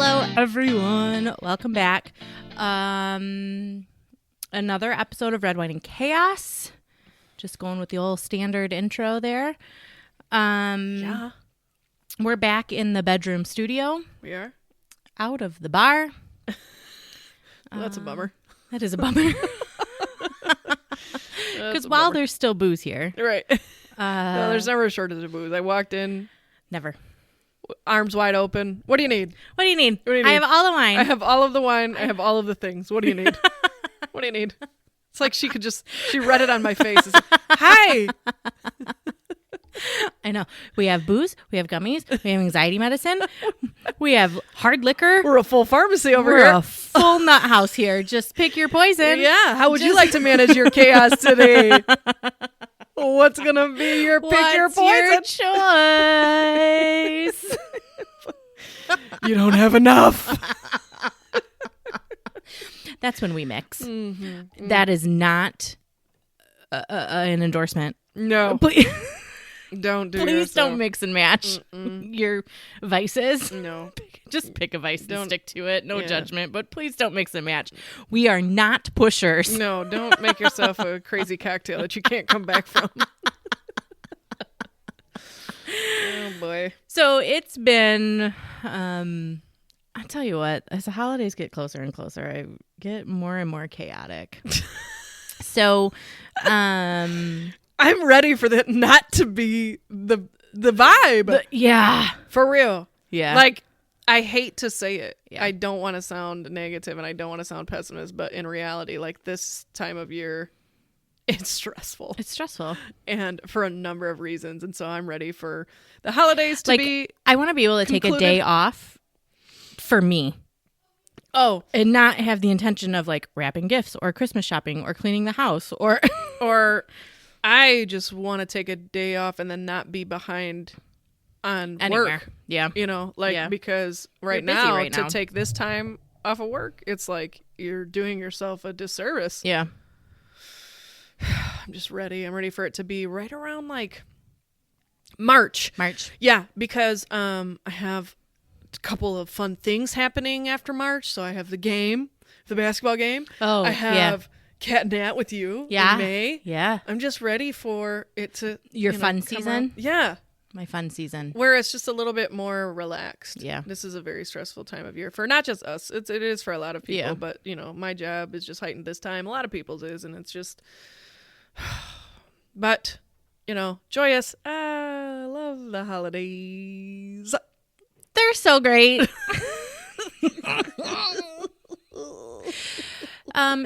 Hello, everyone. Welcome back. Another episode of Red, Wine, and Chaos. Just going with the old standard intro there. Yeah. We're back in the bedroom studio. We are? Out of the bar. That's a bummer. That is a bummer. Because while there's still booze here. Right. No, there's never a shortage of booze. I walked in. Never. Arms wide open. What do you need? What do you need? What do you need? I have all the wine. I have all of the wine. I have all of the things. What do you need? What do you need? It's like she read it on my face. It's like, hi. I know. We have booze. We have gummies. We have anxiety medicine. We have hard liquor. We're a full pharmacy over We're here. a full nut house here. Just pick your poison. Yeah. How would you like to manage your chaos today? What's going to be your pick your poison? Your choice? You don't have enough. That's when we mix. Mm-hmm. That is not an endorsement. No. Please Don't do Please yourself. don't mix and match your vices. No. Just pick a vice Don't- and stick to it. No yeah. judgment, but please don't mix and match. We are not pushers. No, don't make yourself a crazy cocktail that you can't come back from. Oh, boy. So it's been, I'll tell you what, as the holidays get closer and closer, I get more and more chaotic. So, I'm ready for that not to be the vibe. yeah. For real. Yeah. Like, I hate to say it. Yeah. I don't want to sound negative and I don't want to sound pessimist, but in reality, like this time of year, it's stressful. It's stressful. And for a number of reasons. And so I'm ready for the holidays to be. I want to be able to take a day off for me. Oh. And not have the intention of like wrapping gifts or Christmas shopping or cleaning the house or Or I just want to take a day off and then not be behind on anywhere. work. Yeah. You know, like, Yeah. because You're busy right now. to take this time off of work, it's like you're doing yourself a disservice. Yeah. I'm just ready. I'm ready for it to be right around like March. Yeah, because I have a couple of fun things happening after March. So I have the basketball game. Oh, I have Cat and Nat with you in May. Yeah. I'm just ready for it to Your you know, fun come season? around. Yeah. My fun season. Where it's just a little bit more relaxed. Yeah. This is a very stressful time of year for not just us. It is for a lot of people. Yeah. But, you know, my job is just heightened this time. A lot of people's is. And it's just. But, you know, joyous. I love the holidays. They're so great.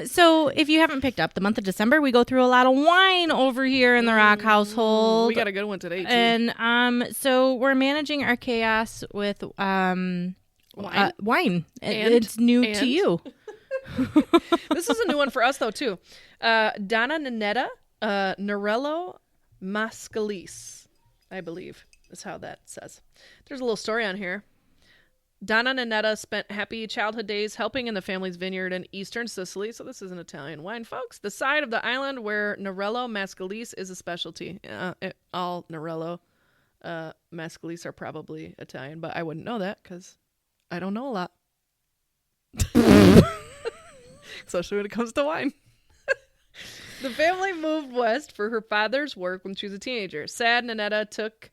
So if you haven't picked up, the month of December, we go through a lot of wine over here in the Rock household. We got a good one today, too. And so we're managing our chaos with wine. And? It's new to And? you. This is a new one for us, though, too. Donna Nanetta Norello Mascalis, I believe is how that says. There's a little story on here. Donna Nanetta spent happy childhood days helping in the family's vineyard in eastern Sicily. So this is an Italian wine, folks. The side of the island where Norello Mascalis is a specialty. All Norello Mascalis are probably Italian, but I wouldn't know that because I don't know a lot. Especially when it comes to wine. The family moved west for her father's work when she was a teenager. Sad, Nanetta took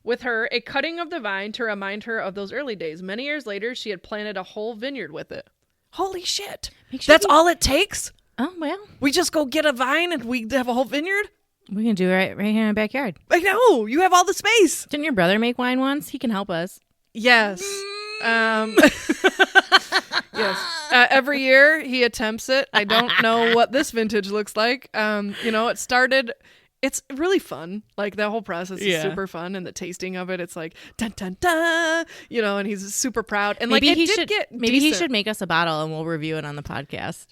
with her a cutting of the vine to remind her of those early days. Many years later, she had planted a whole vineyard with it. Holy shit. That's all it takes? Oh, well. We just go get a vine and we have a whole vineyard? We can do it right here in the backyard. I know. You have all the space. Didn't your brother make wine once? He can help us. Yes. Every year he attempts it. I don't know what this vintage looks like. It started. It's really fun. Like the whole process is super fun, and the tasting of it, it's like dun dun dun. And he's super proud. And maybe like he should make us a bottle and we'll review it on the podcast.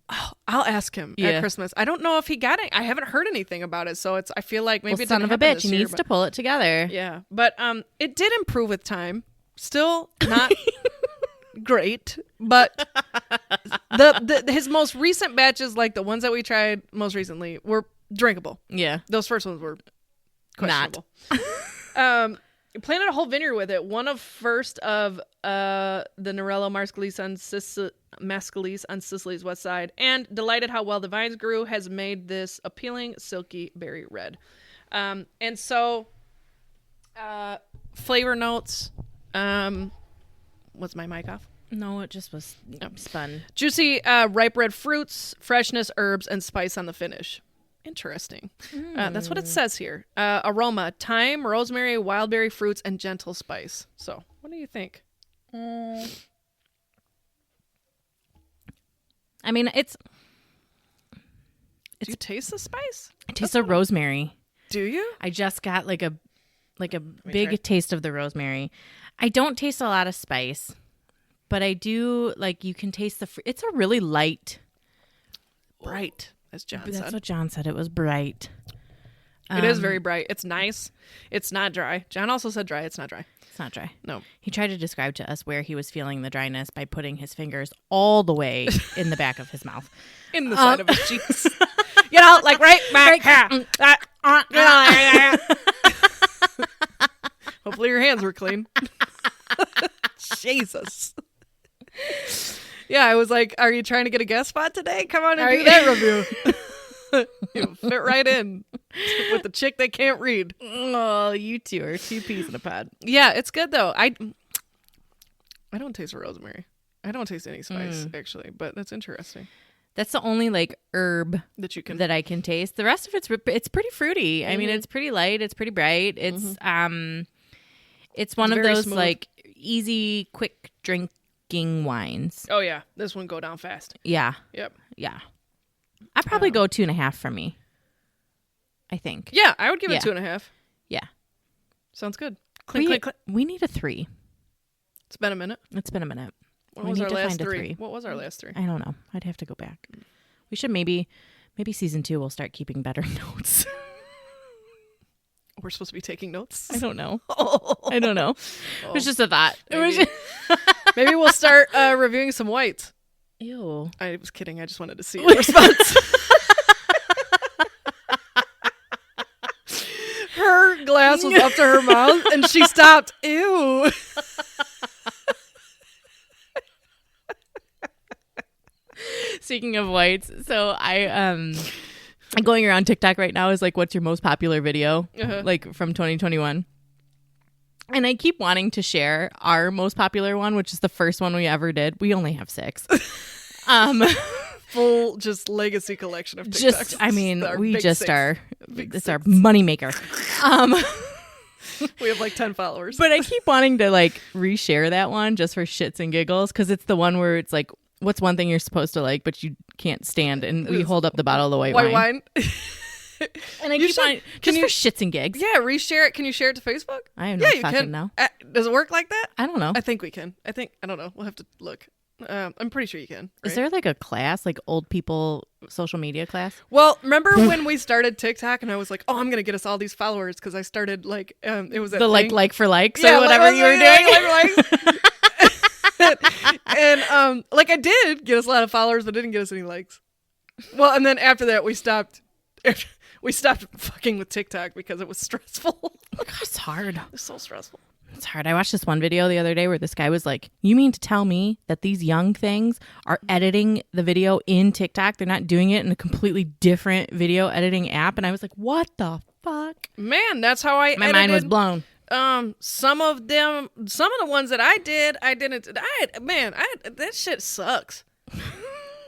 Oh, I'll ask him at Christmas. I don't know if he got it. I haven't heard anything about it, so I feel like maybe it son didn't of a happen bitch this year, needs to pull it together. Yeah, but it did improve with time. Still not great, but his most recent batches, like the ones that we tried most recently, were drinkable. Yeah, those first ones were questionable. planted a whole vineyard with it. One of first of the Nerello Mascalis on Sicily's west side, and delighted how well the vines grew, has made this appealing silky berry red. And so, flavor notes. Was my mic off? No, it just was spun. Juicy, ripe red fruits, freshness, herbs, and spice on the finish. Interesting. That's what it says here. Aroma, thyme, rosemary, wildberry fruits, and gentle spice. So, what do you think? I mean, it's... Do you taste the spice? I taste the rosemary. Do you? I just got like a big try. taste of the rosemary. I don't taste a lot of spice, but I do, like, you can taste the... It's a really light... Bright, as John That's said. what John said. It was bright. It is very bright. It's nice. It's not dry. John also said dry. It's not dry. It's not dry. No. He tried to describe to us where he was feeling the dryness by putting his fingers all the way in the back of his mouth. In the side of his cheeks. You know, like right back here. Hopefully your hands were clean. Jesus. Yeah, I was like, are you trying to get a guest spot today? Come on and do that review. You fit right in with the chick that can't read. Oh, you two are two peas in a pod. Yeah, it's good though. I don't taste rosemary. I don't taste any spice actually, but that's interesting. That's the only like herb That you can that I can taste. The rest of it's pretty fruity. I mean, it's pretty light. It's pretty bright. It's one of very those smooth. like easy, quick drinking wines. Oh yeah, this one go down fast. Yeah, Yep. yeah. I'd probably go 2.5 for me. I think. Yeah, I would give Yeah. it 2.5. Yeah. Sounds good. Clink, clink, clink. We need a 3. It's been a minute. It's been a minute. What We was need our to last find a 3? 3. What was our last 3? I don't know. I'd have to go back. We should maybe season 2 we'll start keeping better notes. We're supposed to be taking notes. I don't know. I don't know. It was just a thought. It was Maybe. Maybe we'll start reviewing some whites. Ew. I was kidding. I just wanted to see your response. Her glass was up to her mouth, and she stopped. Ew. Speaking of whites, so I'm going around TikTok right now is like, what's your most popular video, like from 2021? And I keep wanting to share our most popular one, which is the first one we ever did. We only have 6. Full just legacy collection of TikToks. Just, I mean, we big just 6. are. Big It's 6. our moneymaker. We have like 10 followers. But I keep wanting to like reshare that one just for shits and giggles because it's the one where it's like, what's one thing you're supposed to like, but you can't stand? And we hold up the bottle of the white wine. And I keep wanting, just for shits and gigs. Yeah, reshare it. Can you share it to Facebook? I have no you fucking can. know. Does it work like that? I don't know. I think we can. I don't know. We'll have to look. I'm pretty sure you can. Right? Is there like a class, like old people social media class? Well, remember when we started TikTok and I was like, oh, I'm going to get us all these followers because I started like, it was that The thing. like for likes Yeah, or whatever you were doing. And like I did get us a lot of followers, but didn't get us any likes. Well, and then after that we stopped fucking with TikTok because it was stressful. It's hard. It's so stressful. It's hard. I watched this one video the other day where this guy was like, you mean to tell me that these young things are editing the video in TikTok? They're not doing it in a completely different video editing app. And I was like, what the fuck? Man, that's how I My mind was blown. Some of the ones that I did, that shit sucks.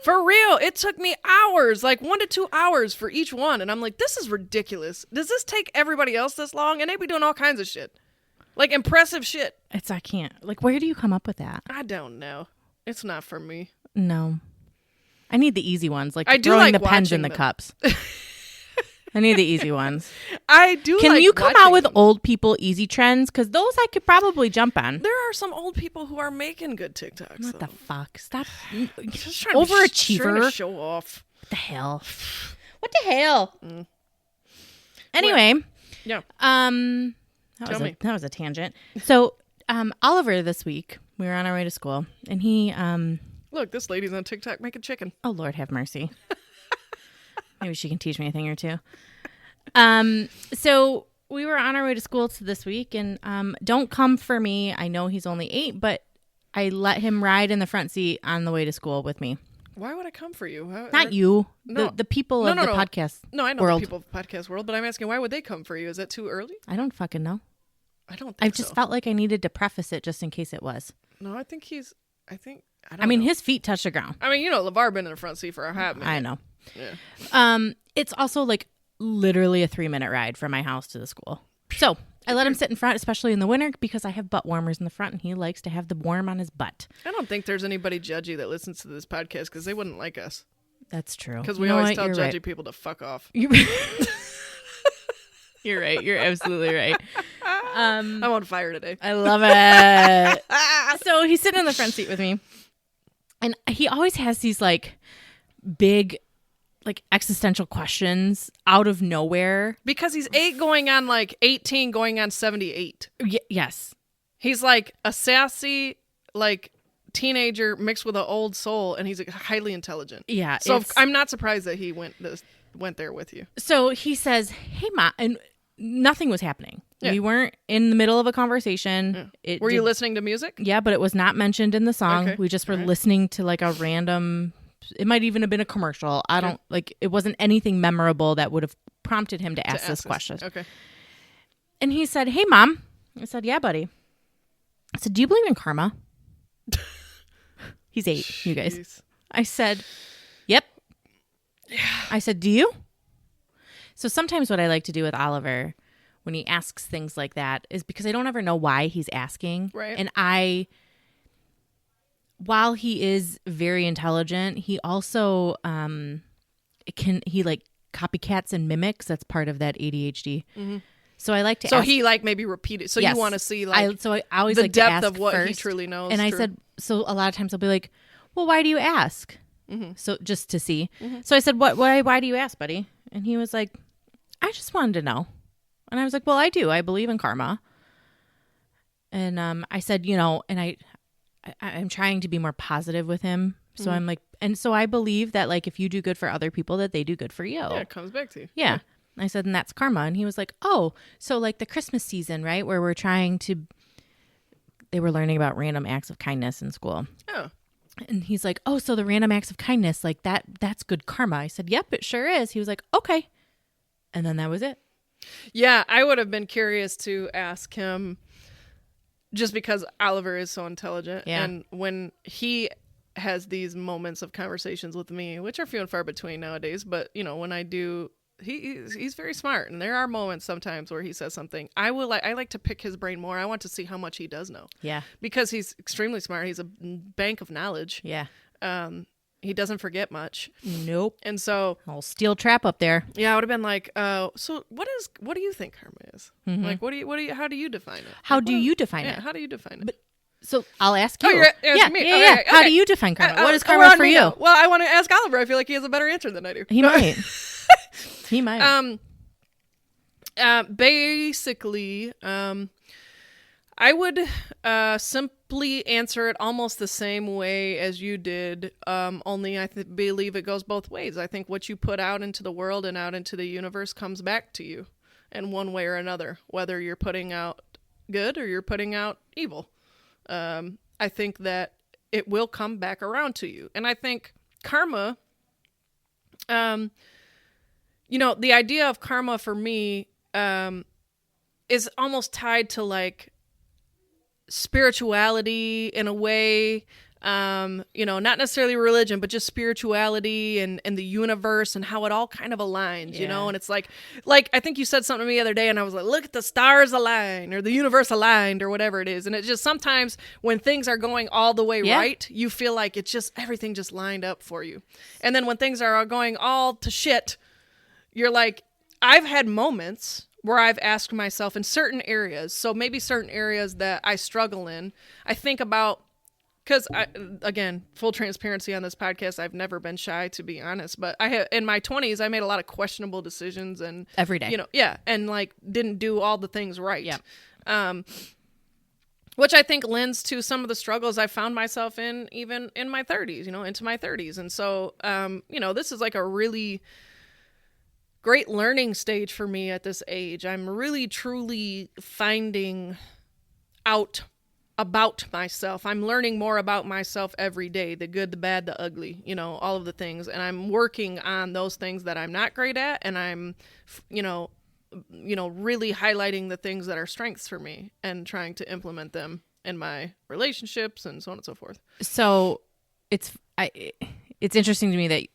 For real, it took me hours, like 1 to 2 hours for each one. And I'm like, this is ridiculous. Does this take everybody else this long? And they be doing all kinds of shit. Like impressive shit. I can't. Like, where do you come up with that? I don't know. It's not for me. No. I need the easy ones, like I do throwing like the pens in watching the them. cups. I need the easy ones. I do Can like you come watching out with them. old people easy trends? Because those I could probably jump on. There are some old people who are making good TikToks. What the fuck? Stop. Just trying to be Overachiever. trying to show off. What the hell? What the hell? Anyway. Yeah. That was a tangent. So, Oliver this week, we were on our way to school, and he, Look, this lady's on TikTok making chicken. oh Lord have mercy. Maybe she can teach me a thing or two. So we were on our way to school this week, and don't come for me. I know he's only 8, but I let him ride in the front seat on the way to school with me. Why would I come for you? Not you. No. The people of the podcast No, I know world. the people of the podcast world, but I'm asking, why would they come for you? Is that too early? I don't fucking know. I don't think I just felt like I needed to preface it just in case it was. No, I think his feet touch the ground. I mean, LeVar been in the front seat for a hot minute. I know. Yeah. It's also like literally a 3-minute ride from my house to the school. So I let him sit in front, especially in the winter, because I have butt warmers in the front, and he likes to have the warm on his butt. I don't think there's anybody judgy that listens to this podcast because they wouldn't like us. That's true. Because we always tell judgy people to fuck off. You're right. You're absolutely right. I'm on fire today. I love it. So he's sitting in the front seat with me, and he always has these like big, like existential questions out of nowhere. Because he's 8 going on like 18 going on 78. Yes. He's like a sassy, like teenager mixed with an old soul, and he's highly intelligent. Yeah. So I'm not surprised that he went there with you. So he says, "Hey, Ma," and nothing was happening. Yeah. We weren't in the middle of a conversation. Yeah. Were you listening to music? Yeah, but it was not mentioned in the song. Okay. We just were listening to like a random. It might even have been a commercial. I don't like. It wasn't anything memorable that would have prompted him to ask this question. Okay. And he said, "Hey, Mom." I said, "Yeah, buddy." I said, "Do you believe in karma?" He's 8, you guys. Jeez. I said, "Yep." Yeah. I said, "Do you?" So sometimes what I like to do with Oliver when he asks things like that is because I don't ever know why he's asking. Right. And while he is very intelligent, he also he like copycats and mimics. That's part of that ADHD. Mm-hmm. So I like to. So he like maybe repeat it. So yes. You want to see like I always the like depth to ask of what first. he truly knows. And I said, so a lot of times I'll be like, "Well, why do you ask?" Mm-hmm. So just to see. Mm-hmm. So I said, Why do you ask, buddy?" And he was like, "I just wanted to know." And I was like, "Well, I do. I believe in karma." And I said, and I'm trying to be more positive with him. So I'm like, and so I believe that like if you do good for other people, that they do good for you. Yeah, it comes back to you. Yeah. I said, and that's karma. And he was like, "Oh, so like the Christmas season, right? Where they were learning about random acts of kindness in school." Oh. And he's like, "Oh, so the random acts of kindness, like that's good karma." I said, "Yep, it sure is." He was like, "Okay." And then that was it. Yeah, I would have been curious to ask him just because Oliver is so intelligent. Yeah. And when he has these moments of conversations with me, which are few and far between nowadays, but when I do, he's very smart, and there are moments sometimes where he says something. I like to pick his brain more. I want to see how much he does know. Yeah. Because he's extremely smart. He's a bank of knowledge. Yeah. He doesn't forget much. Nope. And so I'll steel trap up there. yeah, I would have been like, so what do you think karma is? Mm-hmm. Like, how do you define it? How do you define it? How do you define it? But, so I'll ask you. Oh, you're asking me. Yeah. Okay. How do you define karma? What is karma for you? Now. Well, I want to ask Oliver. I feel like he has a better answer than I do. He might. He might. Basically, I would simply answer it almost the same way as you did, only I believe it goes both ways. I think what you put out into the world and out into the universe comes back to you in one way or another, whether you're putting out good or you're putting out evil. I think that it will come back around to you. And I think karma, the idea of karma for me is almost tied to like spirituality in a way, not necessarily religion, but just spirituality and the universe and how it all kind of aligns, and it's like I think you said something to me the other day and I was like, look at the stars align or the universe aligned or whatever it is. And it just sometimes when things are going all the way right, you feel like it's just everything just lined up for you. And then when things are going all to shit, you're like, I've had moments where I've asked myself in certain areas, so maybe certain areas that I struggle in, I think about, because again, full transparency on this podcast, I've never been shy, to be honest, but I have in my 20s, I made a lot of questionable decisions and every day, and like didn't do all the things right. Yeah. Which I think lends to some of the struggles I found myself in, even in my 30s, into my 30s. And so, this is like a really great learning stage for me at this age. I'm really, truly finding out about myself. I'm learning more about myself every day, the good, the bad, the ugly, all of the things. And I'm working on those things that I'm not great at. And I'm, really highlighting the things that are strengths for me and trying to implement them in my relationships and so on and so forth. So it's interesting to me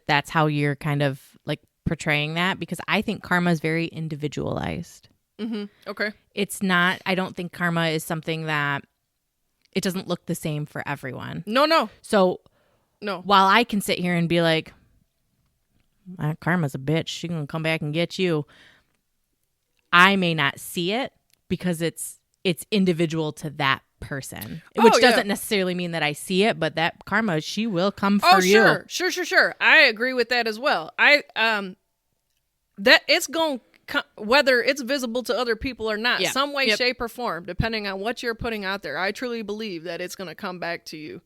that's how you're kind of like portraying that, because I think karma is very individualized. Mm-hmm. Okay. It's not, I don't think karma is something that it doesn't look the same for everyone. No. So no. While I can sit here and be like, karma's a bitch, she's going to come back and get you, I may not see it because it's individual to that person, which doesn't necessarily mean that I see it, but that karma, she will come for you. Sure. I agree with that as well. That it's going, whether it's visible to other people or not, some way, shape, or form, depending on what you're putting out there, I truly believe that it's going to come back to you,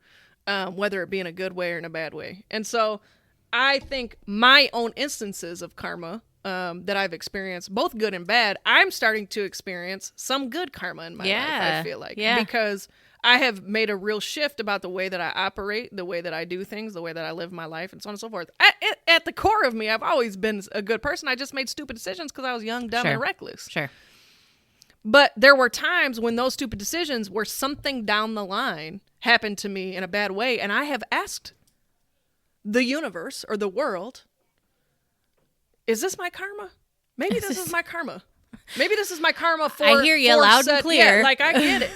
whether it be in a good way or in a bad way. And so I think my own instances of karma that I've experienced, both good and bad, I'm starting to experience some good karma in my life, I feel like. Yeah. Because I have made a real shift about the way that I operate, the way that I do things, the way that I live my life, and so on and so forth. At the core of me, I've always been a good person. I just made stupid decisions because I was young, dumb, and reckless. Sure. But there were times when those stupid decisions were something down the line happened to me in a bad way, and I have asked the universe or the world, is this my karma? Maybe this is my karma. Maybe this is my karma for... I hear you loud and clear. Yeah, like I get it.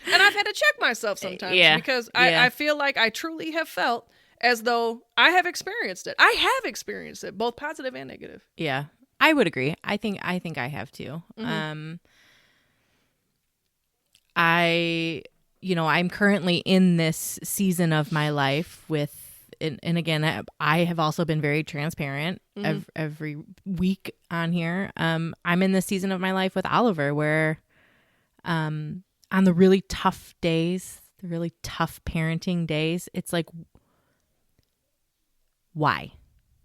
And I've had to check myself sometimes because I feel like I truly have felt as though I have experienced it. I have experienced it, both positive and negative. Yeah, I would agree. I think I have too. Mm-hmm. I'm currently in this season of my life with, and again, I have also been very transparent every week on here. I'm in this season of my life with Oliver where, on the really tough days, the really tough parenting days, it's like, why?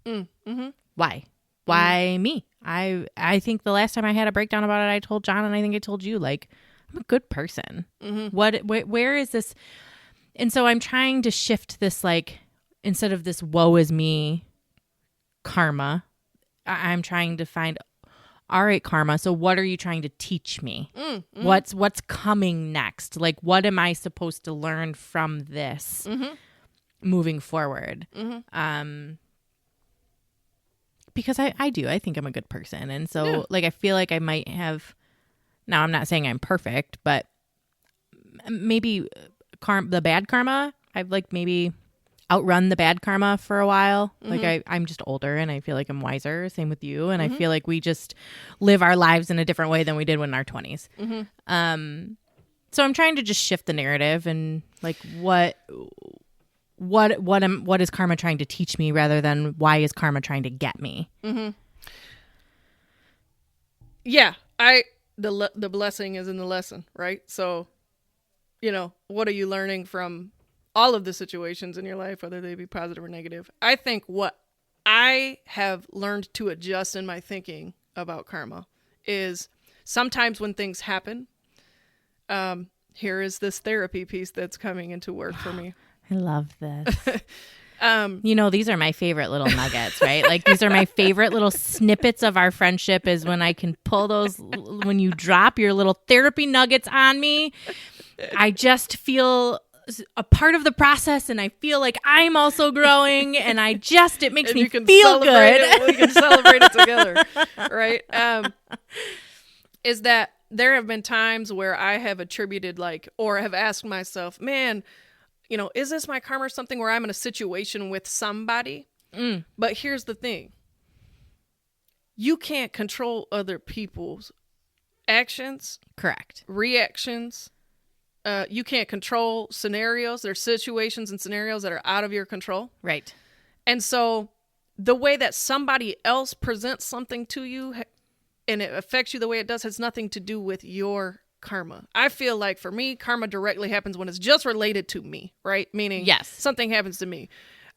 Mm-hmm. Why? Why me? I think the last time I had a breakdown about it, I told John, and I think I told you, like, I'm a good person. Mm-hmm. Where is this? And so I'm trying to shift this, like, instead of this woe is me karma, I'm trying to find, all right, karma, so what are you trying to teach me? Mm-hmm. What's coming next? Like, what am I supposed to learn from this moving forward? Mm-hmm. Because I think I'm a good person. And so like, I feel like I might have, now I'm not saying I'm perfect, but maybe the bad karma, I've like maybe outrun the bad karma for a while. Mm-hmm. Like I'm just older and I feel like I'm wiser. Same with you. And I feel like we just live our lives in a different way than we did when in our 20s. Mm-hmm. So I'm trying to just shift the narrative and like what is karma trying to teach me rather than why is karma trying to get me? Mm-hmm. Yeah, the blessing is in the lesson, right? So, what are you learning from all of the situations in your life, whether they be positive or negative? I think what I have learned to adjust in my thinking about karma is sometimes when things happen, here is this therapy piece that's coming into work for me. I love this. These are my favorite little nuggets, right? Like these are my favorite little snippets of our friendship is when I can pull those, when you drop your little therapy nuggets on me, I just feel a part of the process and I feel like I'm also growing and it makes me feel good. We can celebrate it together, right? Is that there have been times where I have attributed or have asked myself, man, is this my karma or something where I'm in a situation with somebody? But here's the thing. You can't control other people's actions. Correct. Reactions. You can't control scenarios. There's situations and scenarios that are out of your control. Right. And so the way that somebody else presents something to you and it affects you the way it does has nothing to do with your karma. I feel like for me, karma directly happens when it's just related to me, right? Meaning something happens to me.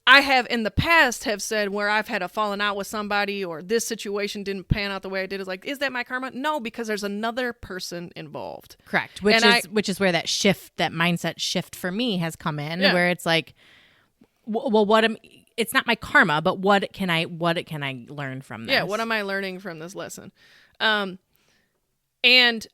I have in the past have said where I've had a falling out with somebody or this situation didn't pan out the way I did, is like, is that my karma? No, because there's another person involved. Correct. Which is where that shift, that mindset shift for me has come in, where it's like, well, it's not my karma, but what can I learn from this? Yeah, what am I learning from this lesson? And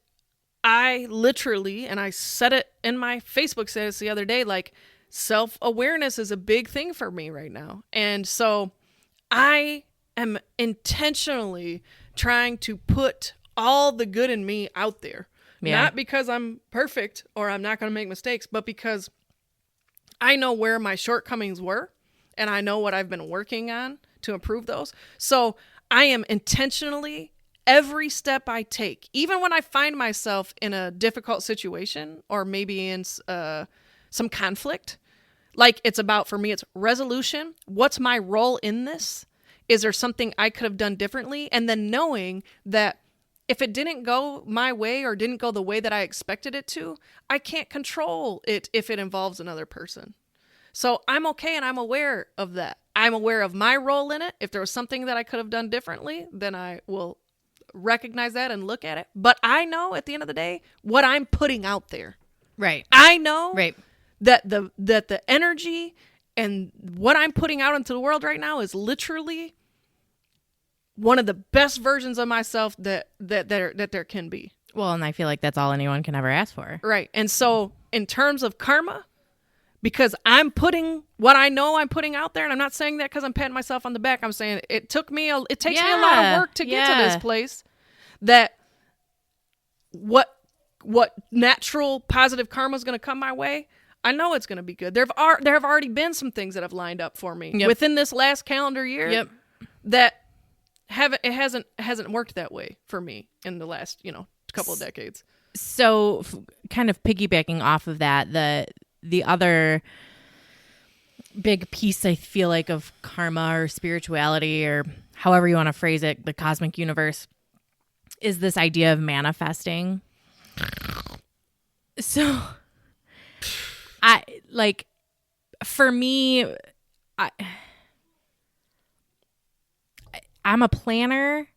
I literally, and I said it in my Facebook status the other day, like, self-awareness is a big thing for me right now. And so I am intentionally trying to put all the good in me out there. Yeah. Not because I'm perfect or I'm not going to make mistakes, but because I know where my shortcomings were and I know what I've been working on to improve those. So I am intentionally, every step I take, even when I find myself in a difficult situation or maybe in some conflict, like it's about, for me, it's resolution. What's my role in this? Is there something I could have done differently? And then knowing that if it didn't go my way or didn't go the way that I expected it to, I can't control it if it involves another person. So I'm okay and I'm aware of that. I'm aware of my role in it. If there was something that I could have done differently, then I will recognize that and look at it. But I know at the end of the day what I'm putting out there. Right. I know. Right. That the energy and what I'm putting out into the world right now is literally one of the best versions of myself that there can be. Well, and I feel like that's all anyone can ever ask for. Right. And so in terms of karma, because I'm putting what I know I'm putting out there, and I'm not saying that because I'm patting myself on the back. I'm saying it takes me a lot of work to get to this place, that what natural positive karma is going to come my way. I know it's going to be good. There have already been some things that have lined up for me within this last calendar year that hasn't worked that way for me in the last, couple of decades. So kind of piggybacking off of that, the other big piece I feel like of karma or spirituality or however you want to phrase it, the cosmic universe, is this idea of manifesting. So for me, I'm a planner.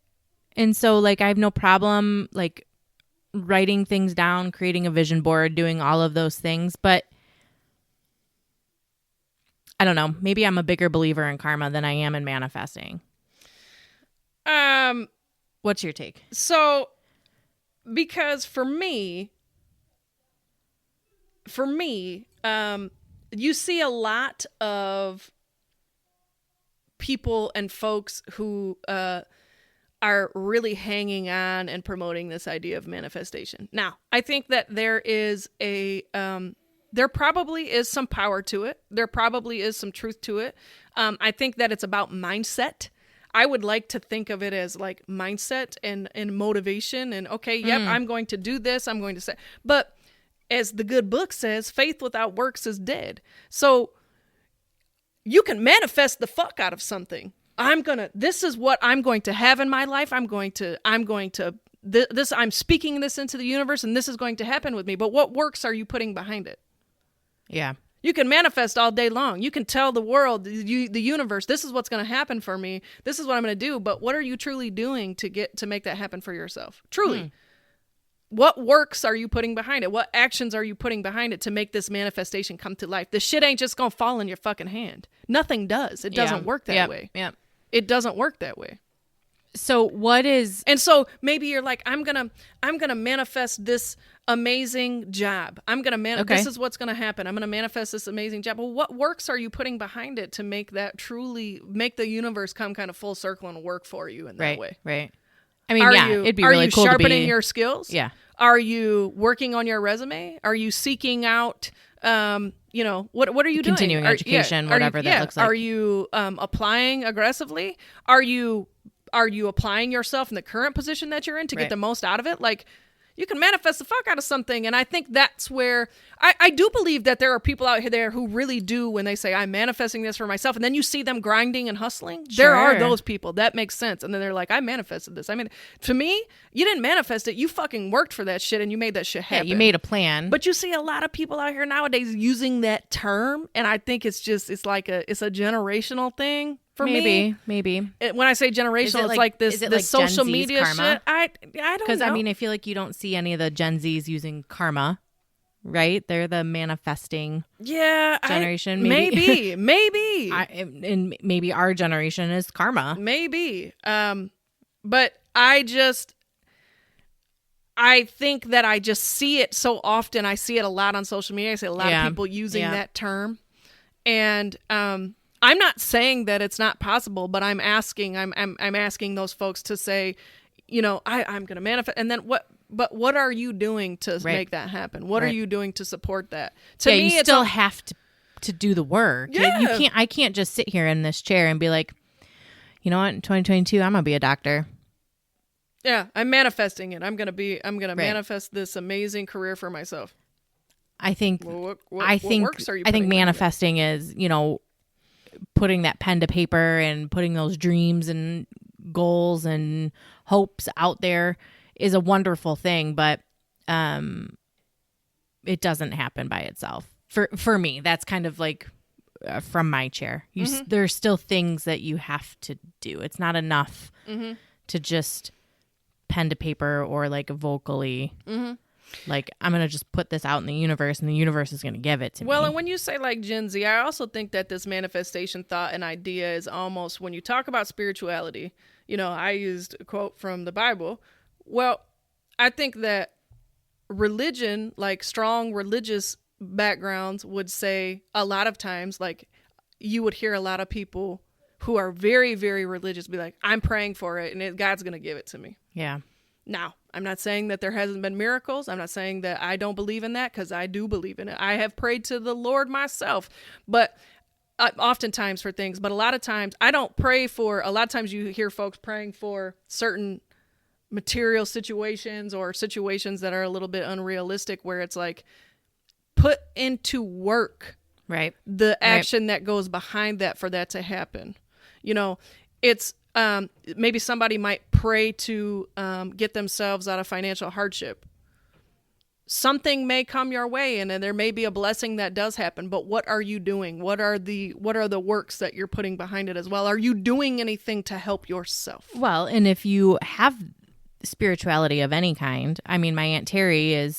And so I have no problem writing things down, creating a vision board, doing all of those things. But I don't know, maybe I'm a bigger believer in karma than I am in manifesting. What's your take? So, because for me, you see a lot of people and folks who are really hanging on and promoting this idea of manifestation. Now, I think that there probably is some power to it. There probably is some truth to it. I think that it's about mindset. I would like to think of it as mindset and motivation and, I'm going to do this. I'm going to say, but as the good book says, faith without works is dead. So you can manifest the fuck out of something. This is what I'm going to have in my life. I'm speaking this into the universe and this is going to happen with me. But what works are you putting behind it? Yeah. You can manifest all day long. You can tell the world, the universe, this is what's going to happen for me. This is what I'm going to do. But what are you truly doing to make that happen for yourself? Truly. What works are you putting behind it? What actions are you putting behind it to make this manifestation come to life? This shit ain't just going to fall in your fucking hand. Nothing does. It doesn't work that way. Yeah. It doesn't work that way. So what is... And so maybe you're like, I'm going to manifest this amazing job. This is what's going to happen. I'm going to manifest this amazing job. Well, what works are you putting behind it to make that truly make the universe come kind of full circle and work for you in that way? Right. I mean, it'd be really cool to be... Are you sharpening your skills? Yeah. Are you working on your resume? Are you seeking out, what are you doing? Continuing education, whatever that looks like. Are you applying aggressively? Are you applying yourself in the current position that you're in to get the most out of it? You can manifest the fuck out of something. And I think that's where I do believe that there are people out there who really do, when they say, I'm manifesting this for myself, and then you see them grinding and hustling. Sure. There are those people. That makes sense. And then they're like, I manifested this. I mean, to me, you didn't manifest it. You fucking worked for that shit and you made that shit happen. Yeah, you made a plan. But you see a lot of people out here nowadays using that term. And I think it's a generational thing. For me, maybe. When I say generational, it's like this social media karma? shit. I don't know. Because, I mean, I feel like you don't see any of the Gen Zs using karma, right? They're the manifesting generation. Maybe. And maybe our generation is karma. Maybe. But I think that I just see it so often. I see it a lot on social media. I see a lot of people using that term. And I'm not saying that it's not possible, but I'm asking those folks to say, I'm going to manifest. And then what are you doing to make that happen? What are you doing to support that? To me, you still have to do the work. Yeah. I can't just sit here in this chair and be like, you know what, in 2022, I'm going to be a doctor. Yeah, I'm manifesting it. I'm going to manifest this amazing career for myself. I think, what works are you I think putting manifesting is, putting that pen to paper and putting those dreams and goals and hopes out there is a wonderful thing, but it doesn't happen by itself. For me, that's kind of like from my chair. There's still things that you have to do. It's not enough to just pen to paper or like vocally. Like, I'm going to just put this out in the universe and the universe is going to give it to me. Well, and when you say like Gen Z, I also think that this manifestation thought and idea is almost, when you talk about spirituality, I used a quote from the Bible. Well, I think that religion, like strong religious backgrounds, would say a lot of times, like you would hear a lot of people who are very, very religious be like, I'm praying for it and God's going to give it to me. Yeah. Now, I'm not saying that there hasn't been miracles. I'm not saying that I don't believe in that, because I do believe in it. I have prayed to the Lord myself, but oftentimes for things. But a lot of times I don't pray for. A lot of times you hear folks praying for certain material situations or situations that are a little bit unrealistic, where it's like, put into work the action that goes behind that for that to happen. It's maybe somebody might pray to get themselves out of financial hardship. Something may come your way, and there may be a blessing that does happen. But what are you doing? What are the works that you're putting behind it as well? Are you doing anything to help yourself? Well, and if you have spirituality of any kind, I mean, my Aunt Terry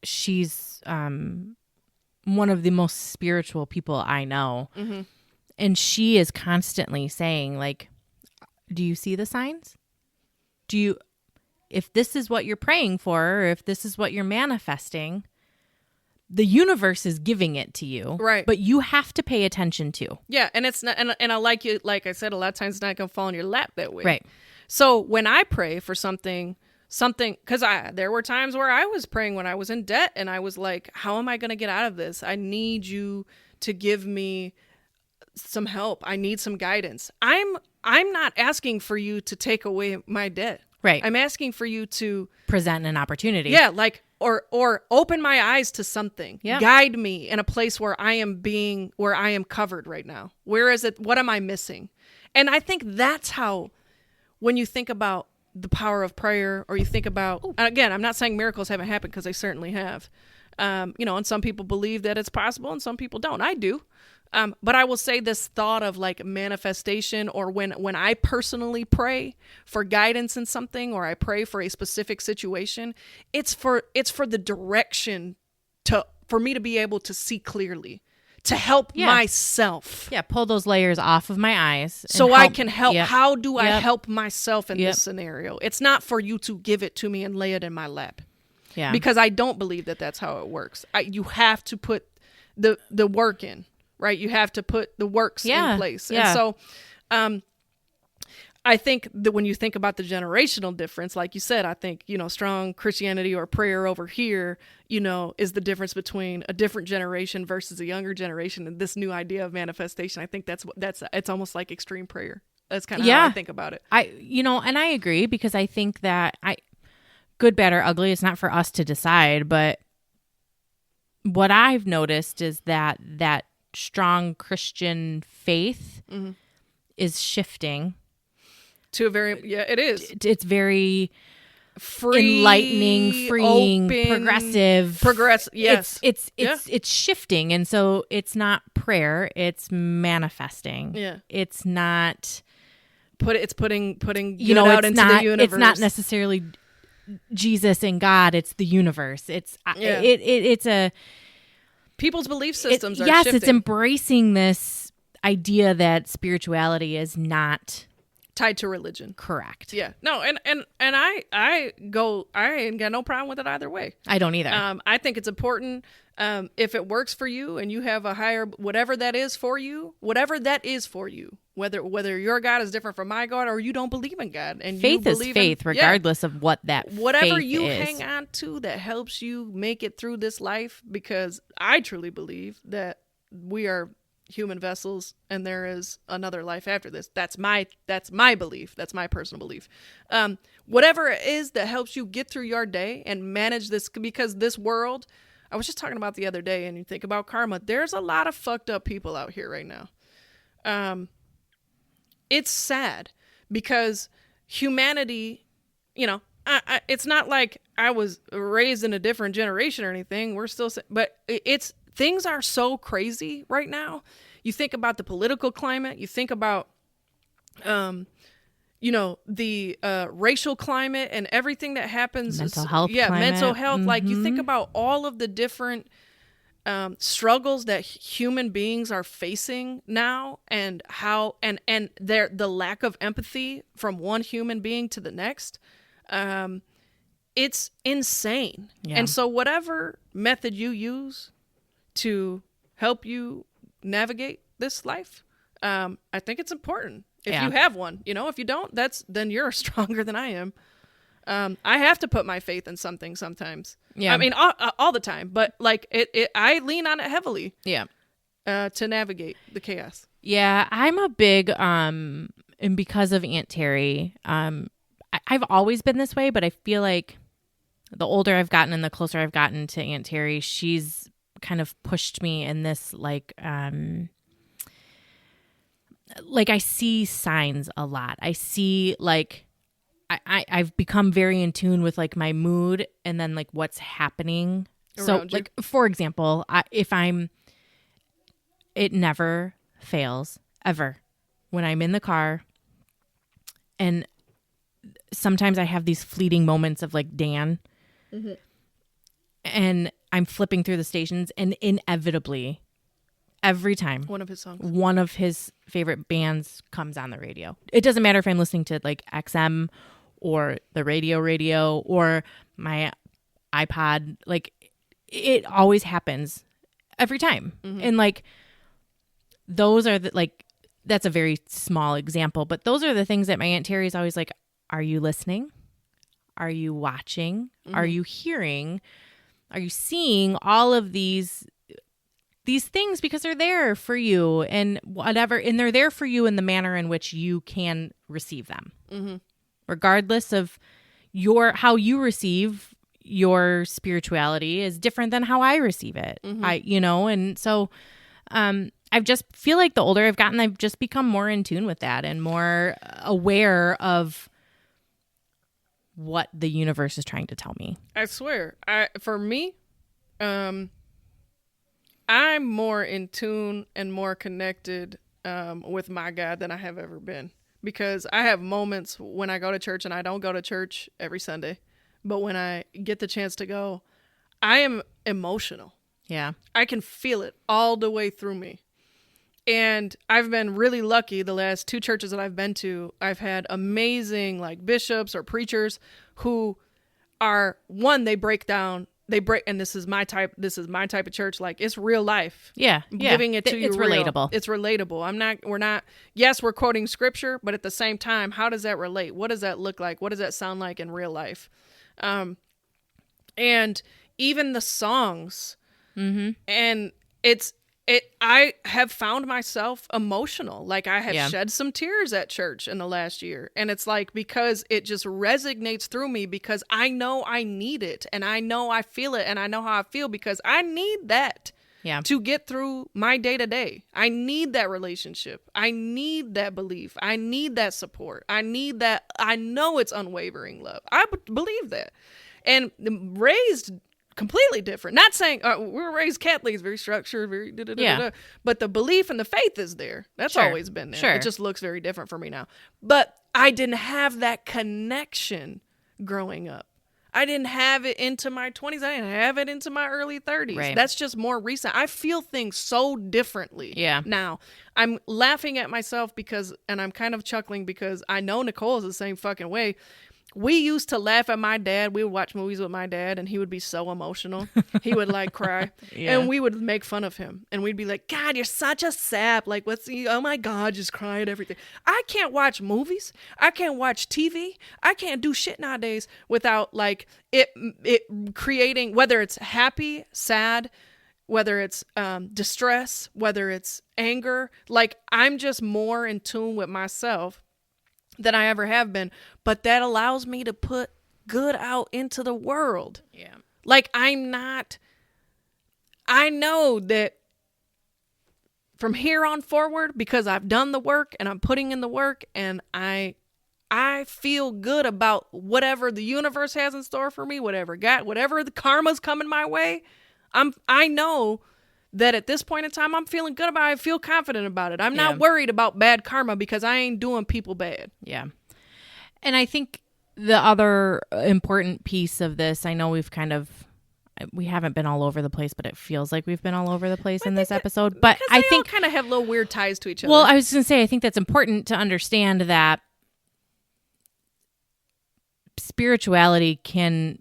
she's one of the most spiritual people I know. Mm-hmm. And she is constantly saying, like, do you see the signs? If this is what you're praying for, or if this is what you're manifesting, the universe is giving it to you. Right. But you have to pay attention to. Yeah. And it's not, and I like I said, a lot of times it's not going to fall in your lap that way. Right. So when I pray for something, because there were times where I was praying when I was in debt, and I was like, how am I going to get out of this? I need you to give me some help. I need some guidance. I'm not asking for you to take away my debt. Right. I'm asking for you to present an opportunity. Yeah, like or open my eyes to something. Yeah. Guide me in a place where I am covered right now. Where is it? What am I missing? And I think that's how, when you think about the power of prayer, or you think about, again, I'm not saying miracles haven't happened, because they certainly have. And some people believe that it's possible and some people don't. I do. But I will say this thought of like manifestation, or when I personally pray for guidance in something, or I pray for a specific situation, it's for the direction for me to be able to see clearly, to help myself. Yeah, pull those layers off of my eyes. So I can help. Yep. How do I help myself in this scenario? It's not for you to give it to me and lay it in my lap. Yeah. Because I don't believe that that's how it works. You have to put the work in. Right, you have to put the works in place. Yeah. And so I think that when you think about the generational difference, like you said, I think, strong Christianity or prayer over here, is the difference between a different generation versus a younger generation. And this new idea of manifestation, I think it's almost like extreme prayer. That's kind of how I think about it. And I agree, because I think that good, bad, or ugly. It's not for us to decide. But what I've noticed is that strong Christian faith is shifting to a very, it is. It's very free, enlightening, freeing, open, progressive. Yes. It's shifting. And so it's not prayer, it's manifesting. Yeah. It's not it's putting good out into the universe. It's not necessarily Jesus and God, it's the universe. It's a people's belief systems are shifting. It's embracing this idea that spirituality is not tied to religion. Correct. Yeah. No, and I ain't got no problem with it either way. I don't either. I think it's important if it works for you and you have a higher whatever that is for you, whether your God is different from my God or you don't believe in God and faith you is faith regardless of what that whatever faith you is. hang on to that helps you make it through this life, because I truly believe that we are human vessels and there is another life after this. That's my belief. That's my personal belief. Whatever it is that helps you get through your day and manage this, because this world, I was just talking about the other day, and you think about karma, there's a lot of fucked up people out here right now. It's sad because humanity, it's not like I was raised in a different generation or anything. We're still, but things are so crazy right now. You think about the political climate. You think about, the racial climate and everything that happens. Mental health. Yeah, climate. mental health. Mm-hmm. Like you think about all of the different struggles that human beings are facing now, and how and the lack of empathy from one human being to the next. It's insane. Yeah. And so whatever method you use to help you navigate this life, I think it's important if you have one. If you don't, then you're stronger than I am. I have to put my faith in something sometimes. Yeah, I mean all the time, but like I lean on it heavily. Yeah, to navigate the chaos. Yeah, I'm a big and because of Aunt Terry, I've always been this way, but I feel like the older I've gotten and the closer I've gotten to Aunt Terry, she's kind of pushed me in this like I see signs a lot. I see like I've become very in tune with like my mood and then like what's happening. So like for example, it never fails ever when I'm in the car, and sometimes I have these fleeting moments of like Dan, and I'm flipping through the stations, and inevitably, every time, one of his songs, one of his favorite bands comes on the radio. It doesn't matter if I'm listening to like XM or the radio or my iPod. Like it always happens every time, and like those are that's a very small example, but those are the things that my Aunt Terry's always like, are you listening? Are you watching? Are you hearing? Are you seeing all of these things, because they're there for you and whatever, and they're there for you in the manner in which you can receive them, regardless of how you receive your spirituality is different than how I receive it. And so I just feel like the older I've gotten, I've just become more in tune with that and more aware of what the universe is trying to tell me. I swear, for me, I'm more in tune and more connected with my God than I have ever been, because I have moments when I go to church, and I don't go to church every Sunday, but when I get the chance to go, I am emotional. Yeah. I can feel it all the way through me. And I've been really lucky. The last 2 churches that I've been to, I've had amazing like bishops or preachers who are, one, they break, and this is my type of church. Like, it's real life. Yeah. Giving it to you. It's real. relatable. It's relatable. Yes, we're quoting scripture, but at the same time, how does that relate? What does that look like? What does that sound like in real life? And even the songs, and I have found myself emotional. Like I have Yeah. shed some tears at church in the last year. And it's like, because it just resonates through me, because I know I need it, and I know I feel it, and I know how I feel, because I need that Yeah. to get through my day to day. I need that relationship. I need that belief. I need that support. I need that. I know it's unwavering love. I believe that. And raised completely different. Not saying we were raised Catholics, very structured, very Yeah. but the belief and the faith is there. That's Sure. always been there. Sure. It just looks very different for me now. But I didn't have that connection growing up. I didn't have it into my 20s. I didn't have it into my early 30s. Right. That's just more recent. I feel things so differently Yeah. now. I'm laughing at myself and I'm kind of chuckling because I know Nicole is the same fucking way. We used to laugh at my dad. We would watch movies with my dad, and he would be so emotional. He would like cry, Yeah. and we would make fun of him. And we'd be like, "God, you're such a sap! Like, oh my God, just cry at everything." I can't watch movies. I can't watch TV. I can't do shit nowadays without like it creating, whether it's happy, sad, whether it's distress, whether it's anger. Like I'm just more in tune with myself than I ever have been, but that allows me to put good out into the world. Yeah. Like I know that from here on forward, because I've done the work and I'm putting in the work, and I feel good about whatever the universe has in store for me, whatever the karma's coming my way. I know that at this point in time, I'm feeling good about it. I feel confident about it. I'm not worried about bad karma because I ain't doing people bad. Yeah. And I think the other important piece of this, I know we haven't been all over the place, but it feels like we've been all over the place in this episode. But I think kind of have little weird ties to each other. Well, I was going to say, I think that's important to understand that spirituality can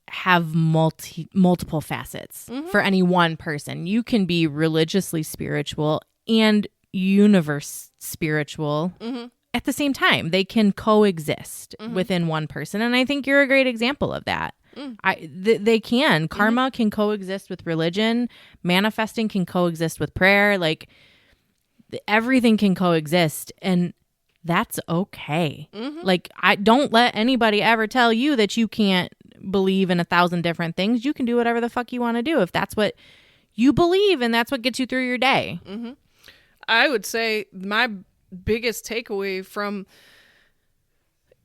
have multiple facets for any one person. You can be religiously spiritual and universe spiritual at the same time. They can coexist within one person, and I think you're a great example of that. They can. Karma can coexist with religion. Manifesting can coexist with prayer. Like everything can coexist, and that's okay. Like I don't let anybody ever tell you that you can't believe in 1,000 different things. You can do whatever the fuck you want to do if that's what you believe and that's what gets you through your day. I would say my biggest takeaway from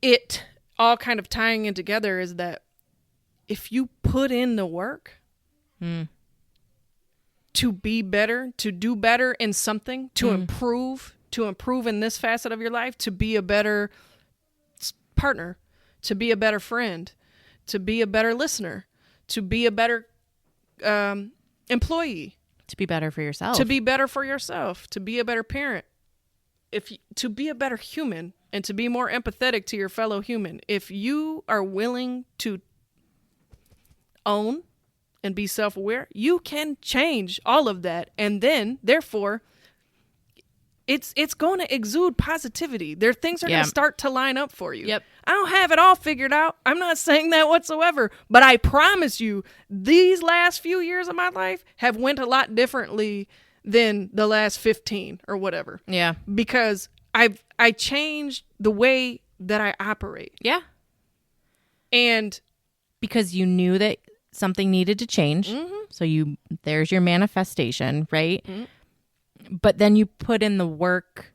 it all kind of tying in together is that if you put in the work to be better, to do better in something, to improve in this facet of your life, to be a better partner, to be a better friend, to be a better listener, to be a better employee, To be better for yourself. to be better for yourself, to be a better parent, to be a better human, and to be more empathetic to your fellow human. If you are willing to own and be self-aware, you can change all of that, and then therefore it's going to exude positivity. Things are going to start to line up for you. Yep. I don't have it all figured out. I'm not saying that whatsoever, but I promise you these last few years of my life have went a lot differently than the last 15 or whatever. Yeah. Because I changed the way that I operate. Yeah. And Because you knew that something needed to change. So there's your manifestation, right? But then you put in the work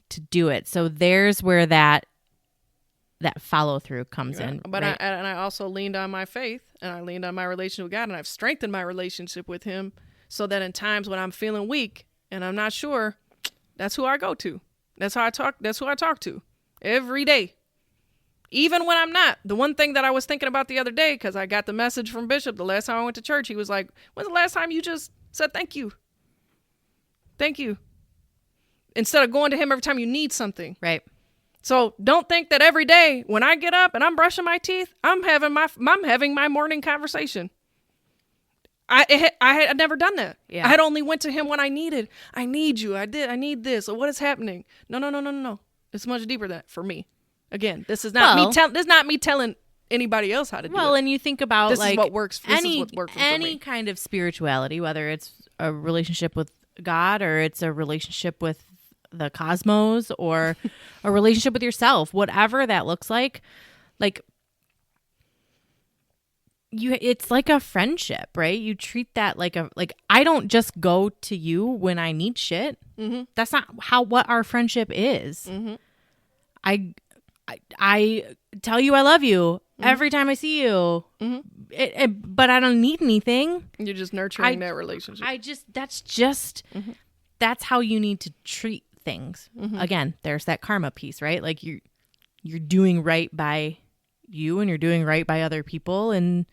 to do it. So there's where that follow through comes in. But right? I also leaned on my faith, and I leaned on my relationship with God, and I've strengthened my relationship with Him so that in times when I'm feeling weak and I'm not sure, that's who I go to. That's how I talk. That's who I talk to every day. Even when I'm not. The one thing that I was thinking about the other day, because I got the message from Bishop the last time I went to church, he was like, when's the last time you just said thank you? Thank you. Instead of going to him every time you need something. Right. So don't think that every day when I get up and I'm brushing my teeth, I'm having my morning conversation. I had never done that. Yeah. I had only went to him when I need you. I need this. Or what is happening? No. It's much deeper than that for me. Again, this is not me telling anybody else how to do it. Well, and you think about This like is what works. This is any what's working for me. kind of spirituality, whether it's a relationship with God or it's a relationship with the cosmos or a relationship with yourself, whatever that looks like it's like a friendship, right? You treat that like I don't just go to you when I need shit. Mm-hmm. That's not what our friendship is. Mm-hmm. I tell you I love you every time I see you, but I don't need anything. You're just nurturing that relationship. That's how you need to treat things. Mm-hmm. Again, there's that karma piece, right? Like you're doing right by you and you're doing right by other people, and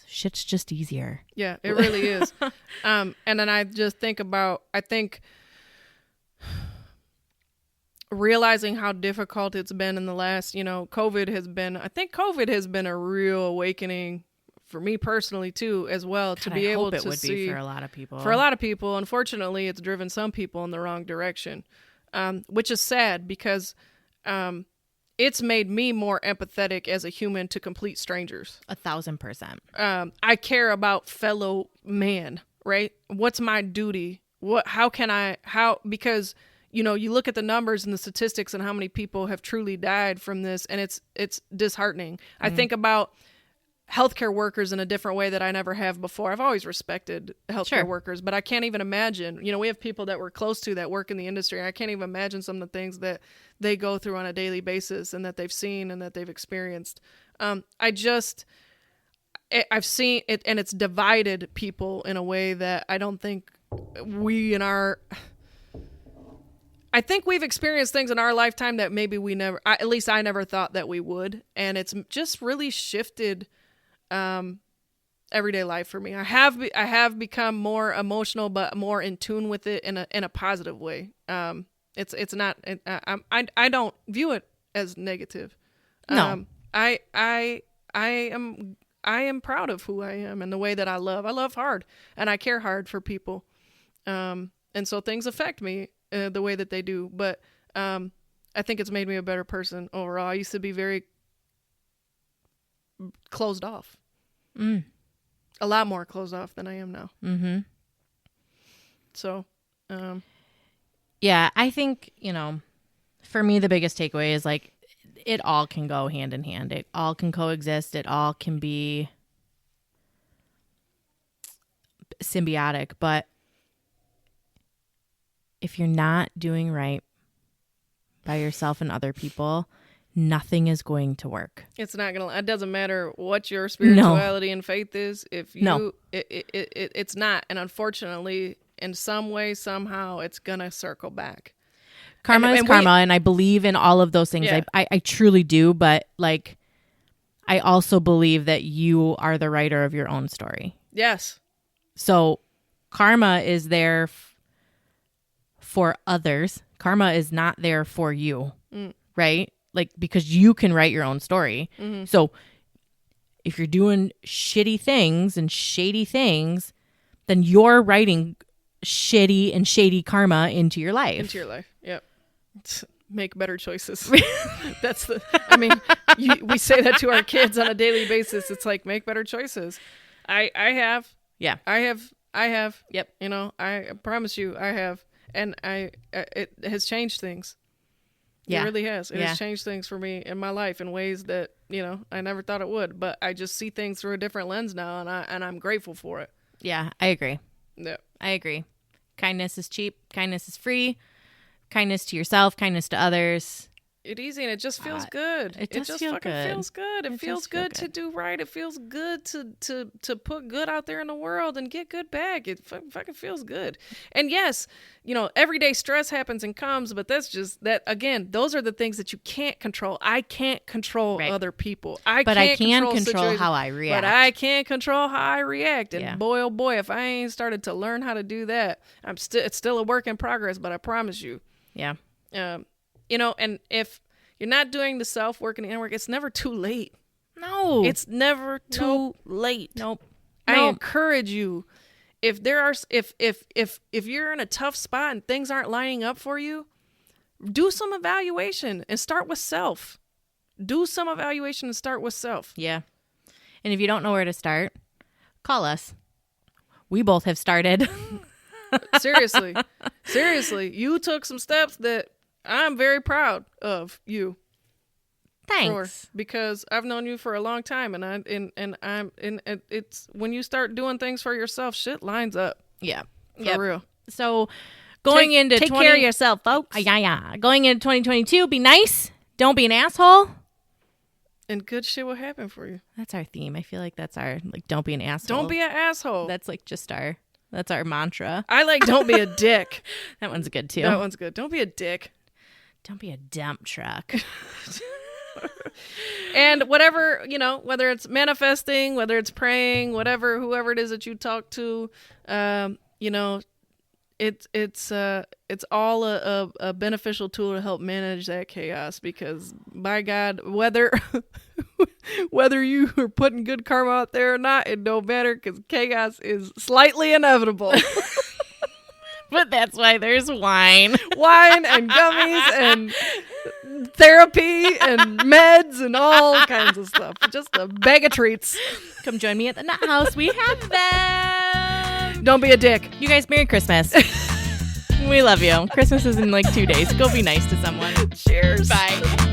shit's just easier. Yeah, it really is. And then I just think realizing how difficult it's been in the last, COVID has been a real awakening for me personally too, as well. God, to be able to see for a lot of people. Unfortunately, it's driven some people in the wrong direction, which is sad because it's made me more empathetic as a human to complete strangers. 1,000%. I care about fellow man, right? What's my duty? Because you look at the numbers and the statistics and how many people have truly died from this, and it's disheartening. Mm-hmm. I think about healthcare workers in a different way that I never have before. I've always respected healthcare workers, but I can't even imagine, we have people that we're close to that work in the industry. I can't even imagine some of the things that they go through on a daily basis and that they've seen and that they've experienced. I've seen it, and it's divided people in a way that I don't think I think we've experienced things in our lifetime that maybe at least I never thought that we would. And it's just really shifted everyday life for me. I have become more emotional, but more in tune with it in a positive way. It's not. I don't view it as negative. No. I am proud of who I am and the way that I love. I love hard and I care hard for people. And so things affect me the way that they do. But I think it's made me a better person overall. I used to be very closed off. A lot more closed off than I am now. Mm-hmm. So, yeah, I think, for me, the biggest takeaway is like, it all can go hand in hand. It all can coexist. It all can be symbiotic. But if you're not doing right by yourself and other people, nothing is going to work. It's not going to, it doesn't matter what your spirituality and faith is. If you, it's not. And unfortunately, in some way, somehow, it's going to circle back. Karma is karma. And I believe in all of those things. Yeah. I truly do. But like, I also believe that you are the writer of your own story. Yes. So karma is there for others. Karma is not there for you, right? Like, because you can write your own story. Mm-hmm. So if you're doing shitty things and shady things, then you're writing shitty and shady karma into your life. Yep. Make better choices. We say that to our kids on a daily basis. It's like, make better choices. I have. Yeah. I have. Yep. I promise you I have. And it has changed things. Yeah. It really has. It has changed things for me in my life in ways that, I never thought it would. But I just see things through a different lens now, and I'm grateful for it. Yeah, I agree. Yeah. I agree. Kindness is cheap. Kindness is free. Kindness to yourself. Kindness to others. It's easy, and it just feels good. It just feels good. It feels good to do right. It feels good to put good out there in the world and get good back. It fucking feels good. And yes, everyday stress happens and comes, but that's just that. Again, those are the things that you can't control. I can't control other people. I can control how I react. But I can't control how I react. And boy, oh boy, if I ain't started to learn how to do that, it's still a work in progress. But I promise you. Yeah. And if you're not doing the self-work and the inner work, it's never too late. No. It's never too late. Nope. I encourage you, if you're in a tough spot and things aren't lining up for you, do some evaluation and start with self. do some evaluation and start with self. Yeah. And if you don't know where to start, call us. We both have started. Seriously. You took some steps that I'm very proud of you. Thanks. Because I've known you for a long time, and it's when you start doing things for yourself, shit lines up. Yeah. For real. So going into take care of yourself, folks. Yeah. Going into 2022, be nice. Don't be an asshole. And good shit will happen for you. That's our theme. I feel like that's our don't be an asshole. Don't be an asshole. That's like that's our mantra. I like don't be a dick. That one's good too. That one's good. Don't be a dick. Don't be a dump truck. And whatever, whether it's manifesting, whether it's praying, whoever it is that you talk to, it's all a beneficial tool to help manage that chaos, because by God, whether you are putting good karma out there or not, it don't matter, because chaos is slightly inevitable. But that's why there's wine And gummies and therapy and meds and all kinds of stuff. Just a bag of treats. Come join me at the Nut House. We have them. Don't be a dick. You guys, Merry Christmas. We love you. Christmas is in like 2 days. Go be nice to someone. Cheers. Bye.